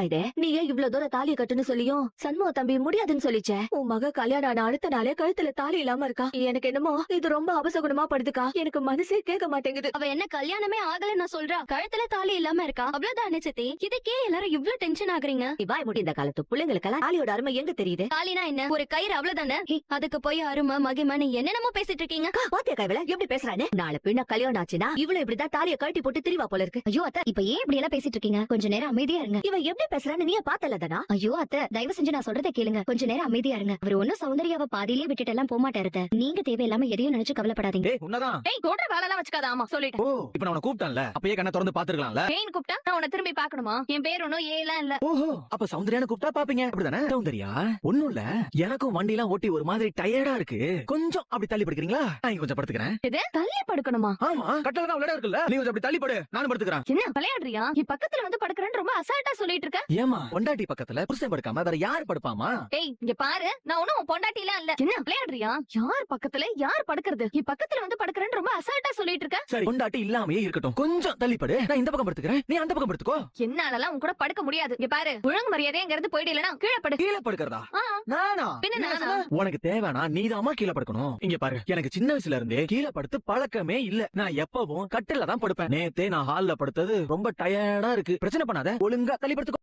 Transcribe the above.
என்னக்கா இது? நீ ஏன் இவ்வளவு தூரம் தாலியை கட்டுன்னு சொல்லியும் சண்முக தம்பி முடியாதுன்னு சொல்லிச்சே. உன் மக கல்யாணம் ஆன அடுத்த நாளே கழுத்துல தாலி இல்லாம இருக்கா. எனக்கு என்னமோ இது ரொம்ப அபசகுணமா படுதுக்கா. எனக்கு மனசே கேட்க மாட்டேங்குது. அவ என்ன கல்யாணமே ஆகல நான் சொல்றா, கழுத்துல தாலி இல்லாம இருக்கா. அவ்வளவுதான் சித்தி. இதுக்கே எல்லாரும் இவ்ளோ டென்ஷன் ஆகுறீங்க. வாய் முடி. இந்த காலத்து பிள்ளைங்களுக்கெல்லாம் தாலியோட அருமை எங்க தெரியுது? தாலினா என்ன, ஒரு கயிறு அவ்வளவுதானே. அதுக்கு போய் அருமை மகிமை என்னென்னமோ பேசிட்டு இருக்கீங்க. பாத்தியா கைவல எப்படி பேசுறானே. நாளை பின்ன கல்யாணம் ஆச்சுன்னா இவ்வளவு இப்படிதான் தாலியை கழட்டி போட்டு திரிவா போல இருக்கு. ஐயோ அத்தை, இப்ப ஏன் இப்படி எல்லாம் பேசிட்டு இருக்கீங்க? கொஞ்ச நேரம் அமைதியா இருங்க. இவன் எப்படி பேசுறான்னு நீ பார்த்தலதானா? ஐயோ அத்தை, தயவு செஞ்சு நான் சொல்றதை கேளுங்க. கொஞ்ச நேரம் அமைதியா இருங்க. அவர் ஒன்னும் சௌந்தர்யாவை பாதியிலே விட்டுட்டு எல்லாம் போக மாட்டாரு. நீங்க தேவையில்லாம எதையும் நினைச்சு கவலைப்படாதீங்க. சொல்ற வேலை எல்லாம் வச்சுக்காத. ஆமா சொல்லிட்டேன். இப்ப நான் கூப்பிட்டேன்ல, அப்பயே கண்ண திறந்து பாத்துருக்கலாம்ல. ஏன் கூப்பிட்டா நான் உன்னை திரும்பி பாக்கணுமா? என் பேர் ஒன்னும் ஏலாம் இல்ல. ஓஹோ, அப்ப சௌந்தர்யான கூப்பிட்டா பாப்பீங்க அப்படிதானே? சௌந்தர்யா ஒண்ணும் இல்ல, எனக்கும் வண்டி எல்லாம் ஓட்டி ஒரு மாதிரி டயர்டா இருக்கு. கொஞ்சம் அப்படி தள்ளி படுக்கிறீங்களா? நான் இங்க கொஞ்சம் படுத்துக்கிறேன். இது தள்ளி படுக்கணுமா? ஆமா, கட்டல தான் விளையாட இருக்குல்ல, நீ கொஞ்சம் அப்படி தள்ளி படு, நானும் படுத்துக்கிறேன். என்ன விளையாடுறியா? என் பக்கத்துல வந்து படுக்கிறேன்னு ரொம்ப அசால்ட்டா சொல்லிட்டு இருக்க. ஏமா பொண்டாட்டி பக்கத்துல புருஷன் படுக்காம வேற யார் படுப்பாமா? ஏய் இங்க பாரு, நான் ஒன்னும் பொண்டாட்டி எல்லாம் இல்ல. என்ன விளையாடுறியா? யார் பக்கத்துல யார் படுக்கிறது? என் பக்கத்துல வந்து படுக்கிறேன்னு ரொம்ப அசால்ட்டா சொல்லிட்டு இருக்க. சரி, பொண்டாட்டி இல்லாமயே இருக்கட்டும், கொஞ்சம் தள்ளி படு. நான் இந்த பக்கம் படுத்துக்கிறேன், நீ அந்த பக்கம் படுத்துக்கோ. என்னாலலாம் உன் கூட படுக்க முடியாது. இங்க பாரு, ஒழுங்கு மரியாதையா இங்க இருந்து போயிடு, இல்லனா கீழே படு. கீழே படுக்கிறதா? ஆ, நானா? பின்ன நானா? உனக்கு தேவைனா நீதாம்மா கீழே படுக்கணும். இங்க பாரு, எனக்கு சின்ன வயசுல இருந்தே கீழே படுத்து பழக்கமே இல்ல. நான் எப்பவும் கட்டில தான் படுப்பேன். நேத்தே நான் ஹால்ல படுத்தது ரொம்ப டயர்டா இருக்கு. பிரச்சனை பண்ணாத, ஒழுங்கா தள்ளி படுத்துக்கோ.